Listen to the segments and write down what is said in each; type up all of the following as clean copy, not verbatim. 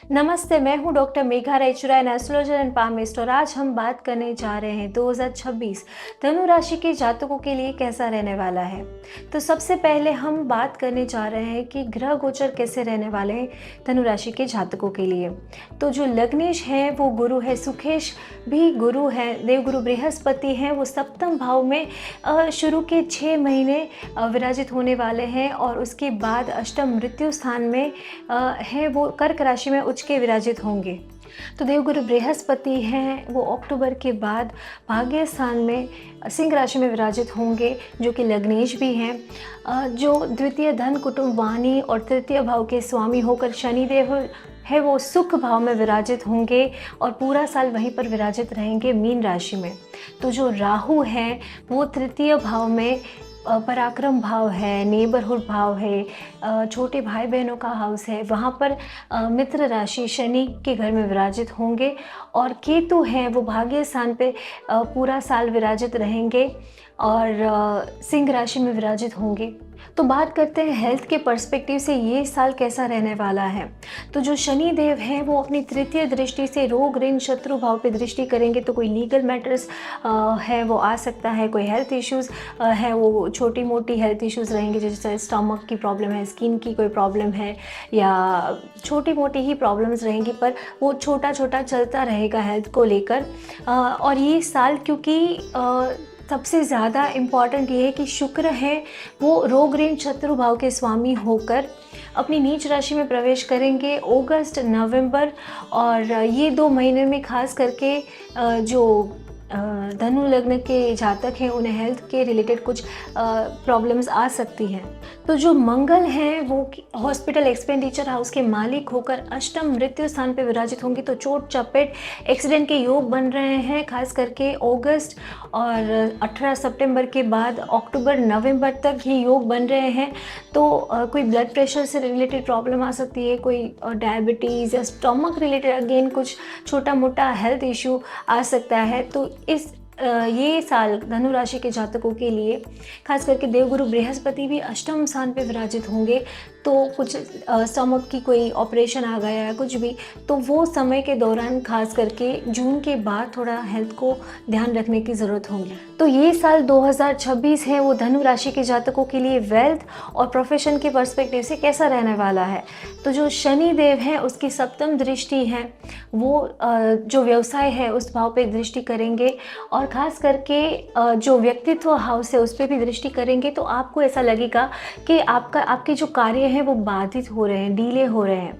नमस्ते, मैं हूँ doctor Megha Raichuray, astrologer and palmist और आज हम बात करने जा रहे हैं 2026 धनु राशि के जातकों के लिए कैसा रहने वाला है। तो सबसे पहले हम बात करने जा रहे हैं कि ग्रह गोचर कैसे रहने वाले हैं धनु राशि के जातकों के लिए। तो जो लग्नेश है वो गुरु है, सुखेश भी गुरु है, देवगुरु बृहस्पति हैं, वो सप्तम भाव में शुरू के 6 महीने विराजित होने वाले हैं और उसके बाद अष्टम मृत्यु स्थान में है, वो कर्क राशि में उच्च के विराजित होंगे। तो देवगुरु बृहस्पति हैं वो अक्टूबर के बाद भाग्य स्थान में सिंह राशि में विराजित होंगे, जो कि लग्नेश भी हैं। जो द्वितीय धन कुटुंब वाणी और तृतीय भाव के स्वामी होकर शनिदेव है वो सुख भाव में विराजित होंगे और पूरा साल वहीं पर विराजित रहेंगे मीन राशि में। तो जो राहु है वो तृतीय भाव में पराक्रम भाव है, नेबरहुड भाव है, छोटे भाई बहनों का हाउस है, वहाँ पर मित्र राशि शनि के घर में विराजित होंगे और केतु हैं वो भाग्य स्थान पे पूरा साल विराजित रहेंगे और सिंह राशि में विराजित होंगे। तो बात करते हैं हेल्थ के पर्सपेक्टिव से ये साल कैसा रहने वाला है। तो जो शनि देव हैं वो अपनी तृतीय दृष्टि से रोग ऋण शत्रु भाव पे दृष्टि करेंगे, तो कोई लीगल मैटर्स है वो आ सकता है, कोई हेल्थ इश्यूज़ है वो छोटी मोटी हेल्थ इश्यूज़ रहेंगे, जैसे स्टमक की प्रॉब्लम है, स्किन की कोई प्रॉब्लम है या छोटी मोटी ही प्रॉब्लम्स रहेंगी, पर वो छोटा छोटा चलता रहेगा हेल्थ को लेकर। और ये साल क्योंकि सबसे ज़्यादा इम्पॉर्टेंट ये है कि शुक्र है वो रोग ऋण शत्रु भाव के स्वामी होकर अपनी नीच राशि में प्रवेश करेंगे अगस्त नवंबर, और ये 2 महीने में खास करके जो धनु लग्न के जातक हैं उन्हें हेल्थ के रिलेटेड कुछ प्रॉब्लम्स आ सकती हैं। तो जो मंगल हैं वो हॉस्पिटल एक्सपेंडिचर हाउस के मालिक होकर अष्टम मृत्यु स्थान पे विराजित होंगे, तो चोट चपेट एक्सीडेंट के योग बन रहे हैं खास करके अगस्त और 18 सितंबर के बाद अक्टूबर नवंबर तक ये योग बन रहे हैं। तो कोई ब्लड प्रेशर से रिलेटेड प्रॉब्लम आ सकती है, कोई डायबिटीज़ या स्टमक रिलेटेड अगेन कुछ छोटा मोटा हेल्थ इशू आ सकता है। तो ये साल धनु राशि के जातकों के लिए खास करके देवगुरु बृहस्पति भी अष्टम स्थान पे विराजित होंगे, तो कुछ स्टमक की कोई ऑपरेशन आ गया या कुछ भी, तो वो समय के दौरान खास करके जून के बाद थोड़ा हेल्थ को ध्यान रखने की ज़रूरत होगी। तो ये साल 2026 है वो धनु राशि के जातकों के लिए वेल्थ और प्रोफेशन के पर्सपेक्टिव से कैसा रहने वाला है। तो जो शनि देव हैं उसकी सप्तम दृष्टि है वो जो व्यवसाय है उस भाव पे दृष्टि करेंगे और ख़ास करके जो व्यक्तित्व हाउस है उस पर भी दृष्टि करेंगे। तो आपको ऐसा लगेगा कि आपके जो कार्य हैं वो बाधित हो रहे हैं, डीले हो रहे हैं,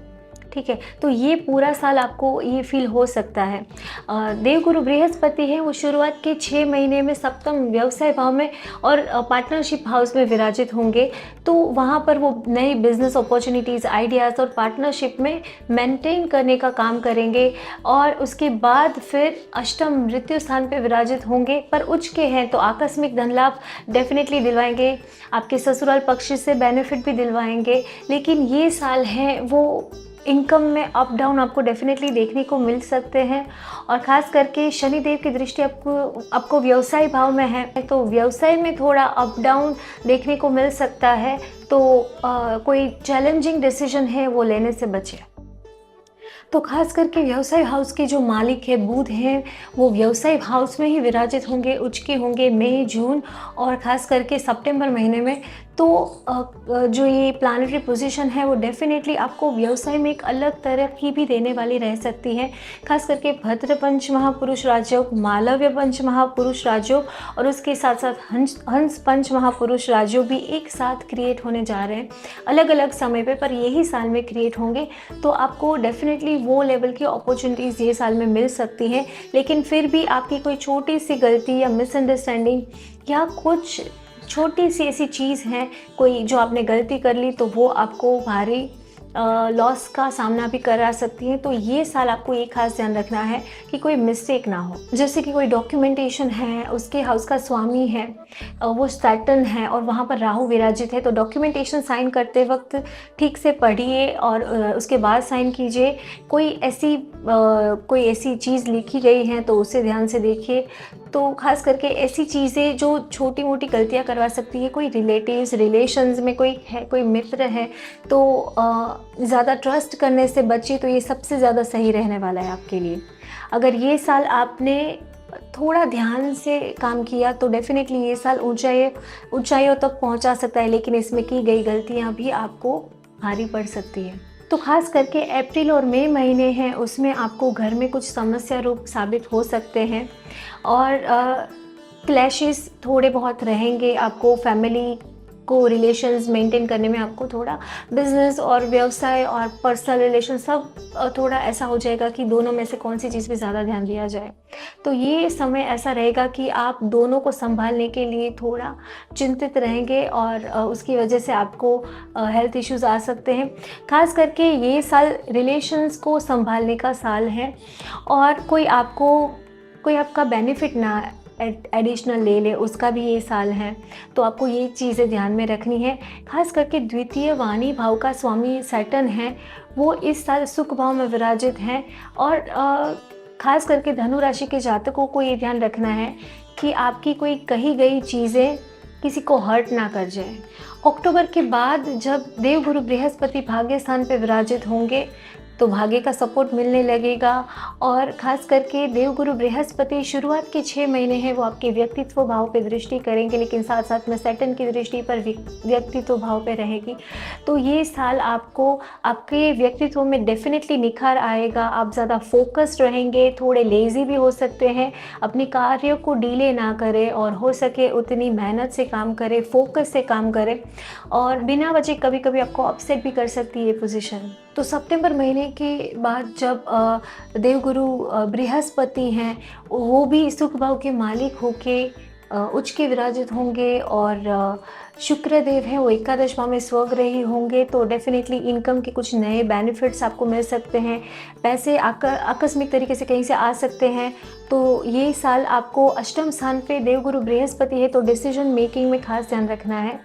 ठीक है। तो ये पूरा साल आपको ये फील हो सकता है। देवगुरु बृहस्पति हैं वो शुरुआत के 6 महीने में सप्तम व्यवसाय भाव में और पार्टनरशिप हाउस में विराजित होंगे, तो वहाँ पर वो नई बिजनेस अपॉर्चुनिटीज़, आइडियाज़ और पार्टनरशिप में मेंटेन करने का काम करेंगे और उसके बाद फिर अष्टम मृत्यु स्थान पे विराजित होंगे, पर उच्च के हैं तो आकस्मिक धन लाभ डेफिनेटली दिलवाएंगे, आपके ससुराल पक्ष से बेनिफिट भी दिलवाएंगे। लेकिन ये साल है वो इनकम में अप डाउन आपको डेफिनेटली देखने को मिल सकते हैं और ख़ास करके शनिदेव की दृष्टि आपको व्यवसाय भाव में है, तो व्यवसाय में थोड़ा अप डाउन देखने को मिल सकता है। तो कोई चैलेंजिंग डिसीजन है वो लेने से बचें। तो खास करके व्यवसाय हाउस के जो मालिक है बुध हैं वो व्यवसाय हाउस में ही विराजित होंगे, उच्च के होंगे मई जून और ख़ास करके सितंबर महीने में। तो जो ये प्लानिटरी पोजीशन है वो डेफिनेटली आपको व्यवसाय में एक अलग तरह की भी देने वाली रह सकती है। खास करके भद्र पंच महापुरुष राजयोग, मालव्य पंच महापुरुष राजयोग और उसके साथ साथ हंस पंच महापुरुष राजयोग भी एक साथ क्रिएट होने जा रहे हैं अलग अलग समय पर यही साल में क्रिएट होंगे। तो आपको डेफिनेटली वो लेवल की अपॉर्चुनिटीज़ ये साल में मिल सकती हैं, लेकिन फिर भी आपकी कोई छोटी सी गलती या मिसअंडरस्टैंडिंग या कुछ छोटी सी ऐसी चीज़ है कोई जो आपने गलती कर ली तो वो आपको भारी लॉस का सामना भी करा सकती है। तो ये साल आपको ये खास ध्यान रखना है कि कोई मिस्टेक ना हो, जैसे कि कोई डॉक्यूमेंटेशन है, उसके हाउस का स्वामी है वो सैटर्न है और वहाँ पर राहु विराजित है, तो डॉक्यूमेंटेशन साइन करते वक्त ठीक से पढ़िए और उसके बाद साइन कीजिए। कोई ऐसी चीज़ लिखी गई है तो उसे ध्यान से देखिए। तो खास करके ऐसी चीज़ें जो छोटी मोटी गलतियाँ करवा सकती है, कोई रिलेटिव्स रिलेशंस में कोई है, कोई मित्र है, तो ज़्यादा ट्रस्ट करने से बचिए, तो ये सबसे ज़्यादा सही रहने वाला है आपके लिए। अगर ये साल आपने थोड़ा ध्यान से काम किया तो डेफ़िनेटली ये साल ऊँचाइयों तक पहुँचा सकता है, लेकिन इसमें की गई गलतियाँ भी आपको भारी पड़ सकती हैं। तो ख़ास करके अप्रैल और मई महीने हैं, उसमें आपको घर में कुछ समस्या रूप साबित हो सकते हैं और क्लैशेस थोड़े बहुत रहेंगे। आपको फैमिली को रिलेशंस मेंटेन करने में आपको थोड़ा बिज़नेस और व्यवसाय और पर्सनल रिलेशन सब थोड़ा ऐसा हो जाएगा कि दोनों में से कौन सी चीज़ पे ज़्यादा ध्यान दिया जाए। तो ये समय ऐसा रहेगा कि आप दोनों को संभालने के लिए थोड़ा चिंतित रहेंगे और उसकी वजह से आपको हेल्थ इश्यूज़ आ सकते हैं। ख़ास करके ये साल रिलेशंस को संभालने का साल है और कोई आपका बेनिफिट ना एडिशनल ले ले, उसका भी ये साल है। तो आपको ये चीज़ें ध्यान में रखनी है। ख़ास करके द्वितीय वाणी भाव का स्वामी सैटर्न है, वो इस साल सुख भाव में विराजित हैं और ख़ास करके धनु राशि के जातकों को ये ध्यान रखना है कि आपकी कोई कही गई चीज़ें किसी को हर्ट ना कर जाए। अक्टूबर के बाद जब देवगुरु बृहस्पति भाग्य स्थान पे विराजित होंगे तो भाग्य का सपोर्ट मिलने लगेगा और ख़ास करके देवगुरु बृहस्पति शुरुआत के 6 महीने हैं वो आपके व्यक्तित्व भाव पे दृष्टि करेंगे, लेकिन साथ साथ में सैटर्न की दृष्टि पर व्यक्तित्व भाव पे रहेगी। तो ये साल आपको आपके व्यक्तित्व में डेफिनेटली निखार आएगा। आप ज़्यादा फोकस्ड रहेंगे, थोड़े लेज़ी भी हो सकते हैं। अपने कार्यों को डिले ना करें और हो सके उतनी मेहनत से काम करें, फोकस से काम करें और बिना वजह कभी कभी आपको अपसेट भी कर सकती है ये पोजीशन। तो सितंबर महीने के बाद जब देवगुरु बृहस्पति हैं वो भी सुख भाव के मालिक होके उच्च के विराजित होंगे और शुक्रदेव हैं वो एकादश भाव में स्वग्रही होंगे, तो डेफिनेटली इनकम के कुछ नए बेनिफिट्स आपको मिल सकते हैं। पैसे आकस्मिक तरीके से कहीं से आ सकते हैं। तो ये साल आपको अष्टम स्थान पे देवगुरु बृहस्पति है, तो डिसीजन मेकिंग में खास ध्यान रखना है,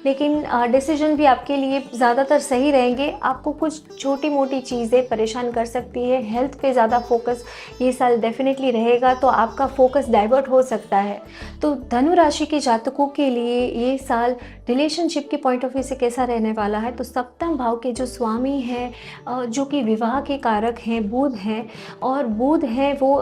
लेकिन डिसीजन भी आपके लिए ज़्यादातर सही रहेंगे। आपको कुछ छोटी मोटी चीज़ें परेशान कर सकती है। हेल्थ पे ज़्यादा फोकस ये साल डेफिनेटली रहेगा, तो आपका फोकस डाइवर्ट हो सकता है। तो धनु राशि के जातकों के लिए ये साल रिलेशनशिप के पॉइंट ऑफ व्यू से कैसा रहने वाला है, तो सप्तम भाव के जो स्वामी हैं जो कि विवाह के कारक हैं बुध हैं, और बुध हैं वो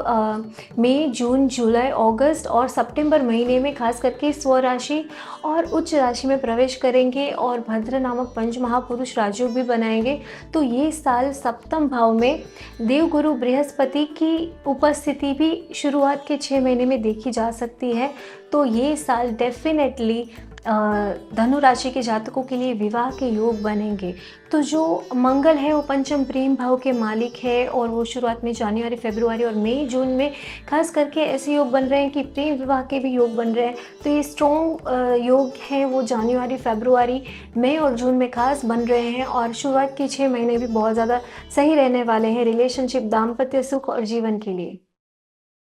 मई, जून, जुलाई, अगस्त और सितंबर महीने में खास करके स्वराशि और उच्च राशि में प्रवेश करेंगे और भद्र नामक पंच महापुरुष राजयोग भी बनाएंगे। तो ये साल सप्तम भाव में देवगुरु बृहस्पति की उपस्थिति भी शुरुआत के 6 महीने में देखी जा सकती है। तो ये साल डेफिनेटली धनु राशि के जातकों के लिए विवाह के योग बनेंगे। तो जो मंगल है वो पंचम प्रेम भाव के मालिक है और वो शुरुआत में जनवरी, फरवरी और मई, जून में खास करके ऐसे योग बन रहे हैं कि प्रेम विवाह के भी योग बन रहे हैं। तो ये स्ट्रॉन्ग योग हैं वो जनवरी, फरवरी, मई और जून में खास बन रहे हैं और शुरुआत के 6 महीने भी बहुत ज़्यादा सही रहने वाले हैं रिलेशनशिप, दाम्पत्य सुख और जीवन के लिए।